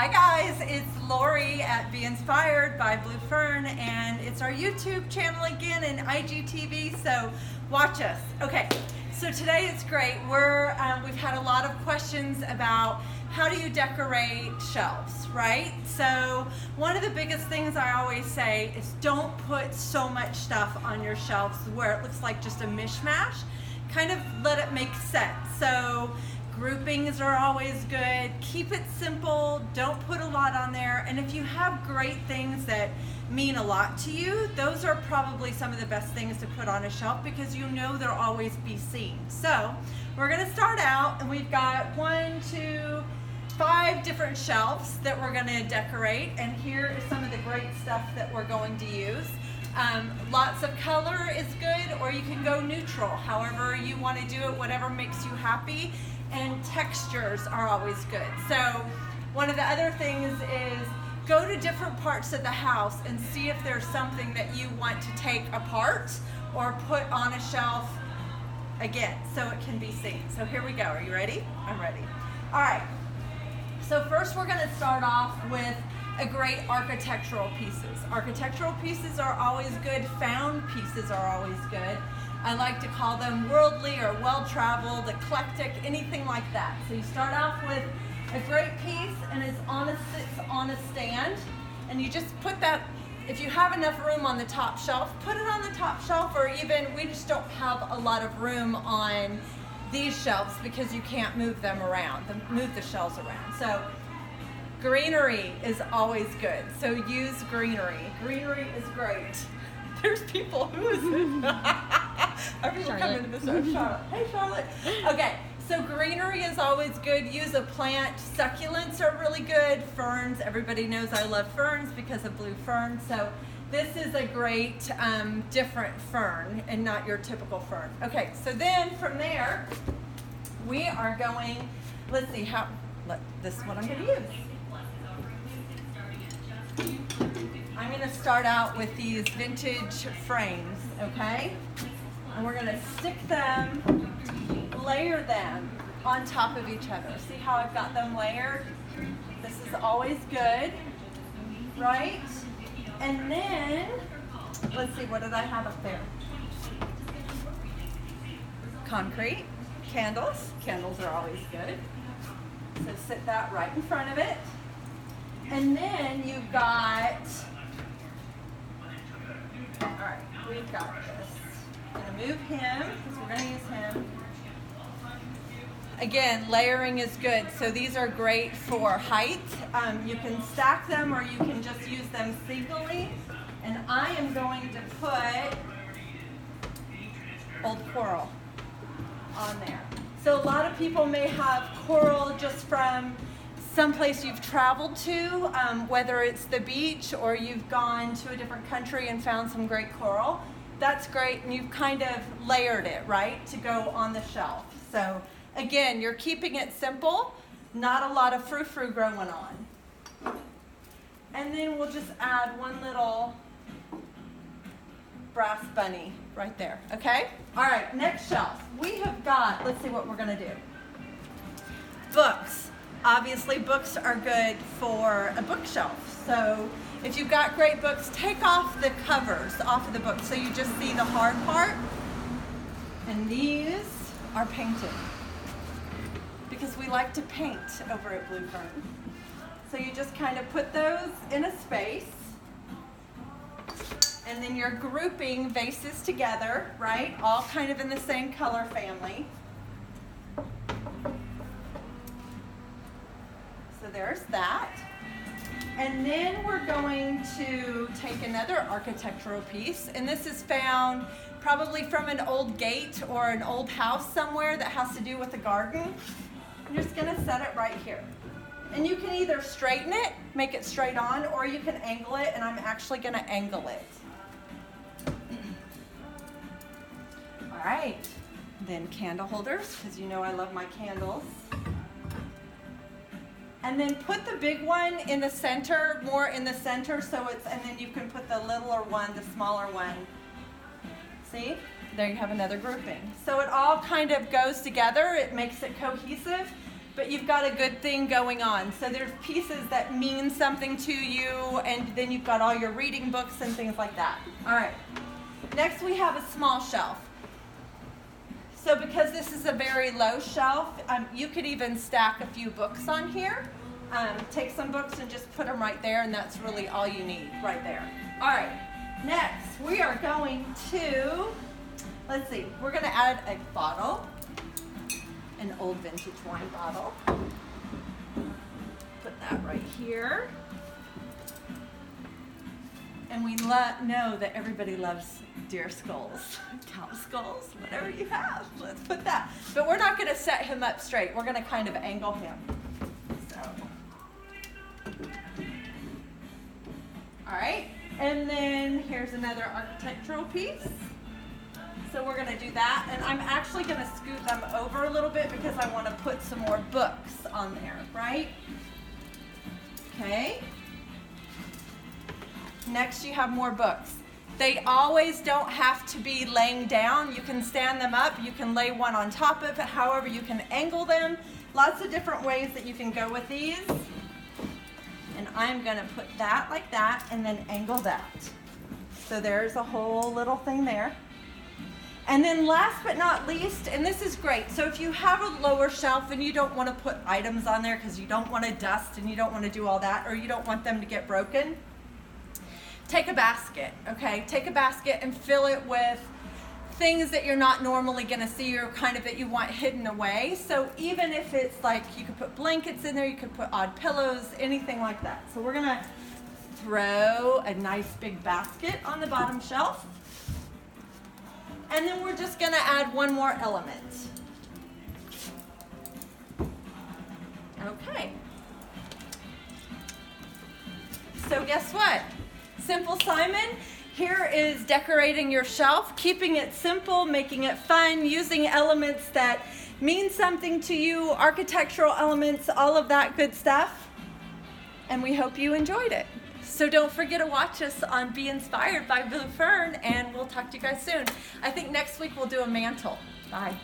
Hi guys, it's Lori at Be Inspired by Blue Fern, and it's our YouTube channel again and IGTV, so watch us. Okay, so today it's great. We've had a lot of questions about how do you decorate shelves, right? So one of the biggest things I always say is don't put so much stuff on your shelves where it looks like just a mishmash. Kind of let it make sense. So groupings are always good. Keep it simple. Don't put a lot on there. And if you have great things that mean a lot to you, those are probably some of the best things to put on a shelf because you know they'll always be seen. So we're going to start out, and we've got 5 different shelves that we're going to decorate. And here is some of the great stuff that we're going to use. Lots of color is good, or you can go neutral, however you want to do it, whatever makes you happy. And textures are always good. So one of the other things is go to different parts of the house and see if there's something that you want to take apart or put on a shelf again so it can be seen. So here we go. Are you ready? I'm ready. All right. So first we're going to start off with a great architectural pieces. Architectural pieces are always good. Found pieces are always good. I like to call them worldly or well-traveled, eclectic, anything like that. So you start off with a great piece, and it's sits on a stand, and you just put that, if you have enough room on the top shelf, put it on the top shelf, or even, we just don't have a lot of room on these shelves because you can't move them around, move the shelves around. So greenery is always good, so use greenery. Greenery is great. There's people, who is it? Everyone come into this room. Charlotte. Hey, Charlotte. Okay, so greenery is always good. Use a plant. Succulents are really good. Ferns, everybody knows I love ferns because of Blue Fern. So this is a great different fern and not your typical fern. Okay, so then from there, we are going, let's see how, this is what I'm going to use. I'm going to start out with these vintage frames, okay? And we're going to stick them, layer them on top of each other. See how I've got them layered? This is always good, right? And then, let's see, what did I have up there? Concrete, candles. Candles are always good. So sit that right in front of it. And then you've got, all right, we've got this. I'm going to move him because we're going to use him. Again, layering is good. So these are great for height. You can stack them or you can just use them singly. And I am going to put old coral on there. So a lot of people may have coral just from someplace you've traveled to, whether it's the beach or you've gone to a different country and found some great coral. That's great, and you've kind of layered it, right, to go on the shelf. So again, you're keeping it simple, not a lot of frou-frou going on. And then we'll just add one little brass bunny right there, okay? All right, next shelf. We have got, let's see what we're gonna do. Books. Obviously, books are good for a bookshelf. So if you've got great books, take off the covers off of the book so you just see the hard part. And these are painted because we like to paint over at Blue Fern. So you just kind of put those in a space, and then you're grouping vases together, right? All kind of in the same color family. So there's that. And then we're going to take another architectural piece, and this is found probably from an old gate or an old house somewhere that has to do with a garden. I'm just going to set it right here. And you can either straighten it, make it straight on, or you can angle it, and I'm actually going to angle it. All right. Then candle holders, because you know I love my candles. And then put the big one in the center, more in the center, so it's, and then you can put the littler one, the smaller one. See? There you have another grouping. So it all kind of goes together. It makes it cohesive. but you've got a good thing going on. So there's pieces that mean something to you, and then you've got all your reading books and things like that. All right, next we have a small shelf. So because this is a very low shelf, you could even stack a few books on here. Take some books and just put them right there, and that's really all you need right there. All right, next we are going to, let's see, we're going to add a bottle, an old vintage wine bottle. Put that right here. And we know that everybody loves deer skulls, cow skulls, whatever you have. Let's put that. But we're not going to set him up straight. We're going to kind of angle him. So. All right. And then here's another architectural piece. So we're going to do that. And I'm actually going to scoot them over a little bit because I want to put some more books on there, right? Okay. Next, you have more books. They always don't have to be laying down. You can stand them up. You can lay one on top of it. However, you can angle them. Lots of different ways that you can go with these. And I'm going to put that like that and then angle that. So there's a whole little thing there. And then last but not least, and this is great, so if you have a lower shelf and you don't want to put items on there because you don't want to dust and you don't want to do all that, or you don't want them to get broken, take a basket, okay? Take a basket and fill it with things that you're not normally going to see or kind of that you want hidden away. So even if it's like you could put blankets in there, you could put odd pillows, anything like that. So we're going to throw a nice big basket on the bottom shelf. And then we're just going to add one more element. Okay. So guess what? Simple Simon, here is decorating your shelf, keeping it simple, making it fun, using elements that mean something to you, architectural elements, all of that good stuff. And we hope you enjoyed it. So don't forget to watch us on Be Inspired by Blue Fern, and we'll talk to you guys soon. I think next week we'll do a mantle. Bye.